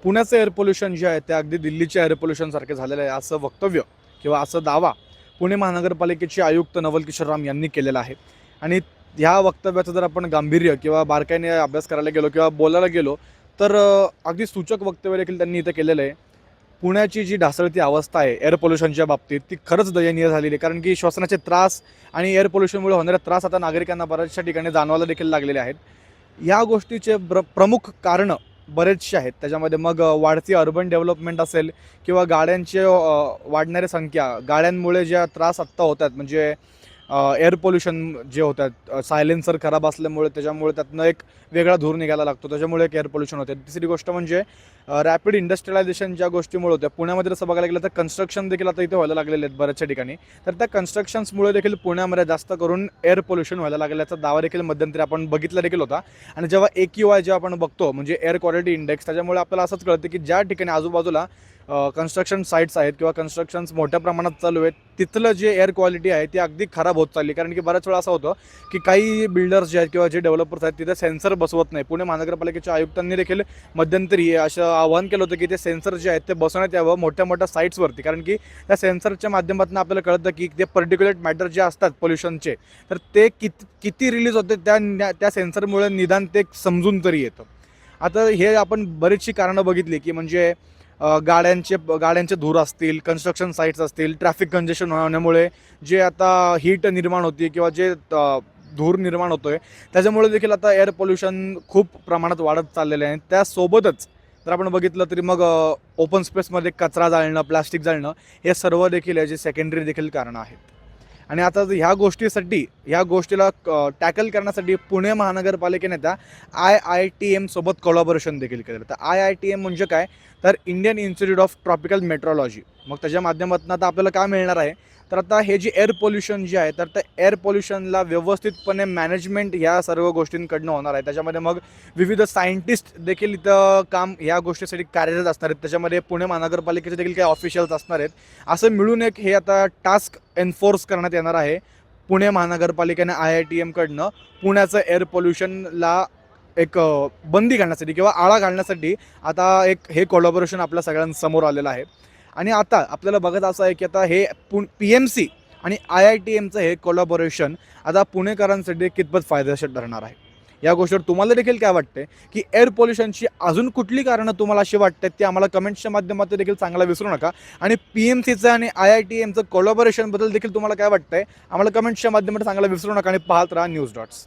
पुण्याचं air pollution जे आहे ते अगदी दिल्लीच्या एअर पोल्युशनसारखे झालेलं आहे असं वक्तव्य किंवा असं दावा पुणे महानगरपालिकेचे आयुक्त नवल किशोर राम यांनी केलेला आहे. आणि ह्या वक्तव्याचं जर आपण गांभीर्य किंवा बारकाईने अभ्यास करायला गेलो किंवा बोलायला गेलो तर अगदी सूचक वक्तव्य देखील त्यांनी इथं केलेलं आहे. पुण्याची जी ढासळती अवस्था आहे एअर पोल्युशनच्या बाबतीत ती खरंच दयनीय झालेली आहे. कारण की श्वसनाचे त्रास आणि एअर पोल्युशनमुळे होणारे त्रास आता नागरिकांना बऱ्याचशा ठिकाणी जाणवायला देखील लागलेले आहेत. या गोष्टीचे प्रमुख कारणं बरेचसे आहेत. त्याच्यामध्ये मग वाढती अर्बन डेव्हलपमेंट असेल किंवा गाड्यांचे वाढणारी संख्या, गाड्यांमुळे ज्या त्रास आत्ता होत आहेत म्हणजे एअर पोल्युशन जे होतात, सायलेन्सर खराब असल्यामुळे त्याच्यामुळे त्यातनं एक वेगळा धूर निघायला लागतो, त्याच्यामुळे एक एअर पोल्युशन होते. तिसरी गोष्ट म्हणजे रॅपिड इंडस्ट्रियलायझेशन ज्या गोष्टीमुळे होत्या पुण्यामध्ये जसं बघायला गेलं तर कन्स्ट्रक्शन देखील आता इथे व्हायला लागलेले आहेत बऱ्याचशा ठिकाणी. तर त्या कन्स्ट्रक्शन्समुळे देखील पुण्यामध्ये जास्त करून एअर पोल्युशन व्हायला लागल्याचा दावा देखील मध्यंतरी आपण बघितला देखील होता. आणि जेव्हा AQI जेव्हा आपण बघतो म्हणजे एअर क्वालिटी इंडेक्स, त्याच्यामुळे आपल्याला असंच कळतं की ज्या ठिकाणी आजूबाजूला कन्स्ट्रक्शन साईट्स आहेत किंवा कन्स्ट्रक्शन्स मोठ्या प्रमाणात चालू आहेत तिथलं जे एअर क्वालिटी आहे ती अगदी खराब होत चालली. कारण की बऱ्याच वेळा असं होतं की काही बिल्डर्स जे आहेत किंवा जे डेव्हलपर्स आहेत तिथे सेन्सर बसवत नाही. पुणे महानगरपालिकेच्या आयुक्तांनी देखील मध्यंतरी असं आवाहन केलं होतं की ते सेन्सर जे आहेत ते बसवण्यात यावं मोठ्या मोठ्या साईट्सवरती. कारण की त्या सेन्सरच्या माध्यमातून आपल्याला कळतं की ते पर्टिक्युलेट मॅटर जे असतात पोल्युशनचे तर ते किती रिलीज होते त्या सेन्सरमुळे निदान ते समजून तरी येतं. आता हे आपण बरीचशी कारणं बघितली की म्हणजे गाड्यांचे धूर असतील, कन्स्ट्रक्शन साईट्स असतील, ट्रॅफिक कंजेशन होण्यामुळे जे आता हीट निर्माण होती किंवा जे धूर निर्माण होतोय त्याच्यामुळे देखील आता एअर पोल्युशन खूप प्रमाणात वाढत चाललेलं आहे. त्यासोबतच जर आपण बघितलं तरी मग ओपन स्पेसमध्ये कचरा जाळणं, प्लास्टिक जाळणं हे सर्व देखील याची सेकंडरी देखील कारणं आहेत. आणि आता ह्या गोष्टीला टॅकल करण्यासाठी पुणे महानगरपालिकेने त्या IITM सोबत कोलॅबोरेशन देखील केलं. तर IITM म्हणजे काय, तर Indian institute of tropical metrology. मग त्याच्या माध्यमातून आता आपल्याला काय मिळणार आहे, तर आता हे जे एअर पोल्युशन जे आहे तर त्या एअर पोल्युशनला व्यवस्थितपणे मॅनेजमेंट ह्या सर्व गोष्टींकडनं होणार आहे. त्याच्यामध्ये मग विविध सायंटिस्ट देखील इथं काम ह्या गोष्टीसाठी कार्यरत असणार आहेत. त्याच्यामध्ये पुणे महानगरपालिकेचे देखील काही ऑफिशियल्स असणार आहेत. असं मिळून एक हे आता टास्क एन्फोर्स करण्यात येणार आहे पुणे महानगरपालिकेने IITM कडनं पुण्याचं एअर पोल्युशनला एक बंदी घालण्यासाठी किंवा आळा घालण्यासाठी. आता एक हे कोलॅबोरेशन आपल्या सगळ्यांसमोर आलेलं आहे. आणि आता आपल्याला बघत असं आहे की आता हे PMC आणि IITMचं हे कोलॅबोरेशन आता पुणेकरांसाठी कितपत फायदेशीर ठरणार आहे. या गोष्टीवर तुम्हाला देखील काय वाटते की एअर पोल्युशनची अजून कुठली कारणं तुम्हाला अशी वाटतात ते आम्हाला कमेंट्सच्या माध्यमातून देखील सांगायला विसरू नका. आणि PMCचं आणि IITMचं कोलॅबोरेशनबद्दल देखील तुम्हाला काय वाटतंय आम्हाला कमेंट्सच्या माध्यमातून सांगायला विसरू नका. आणि पाहत राहा न्यूज डॉट्स.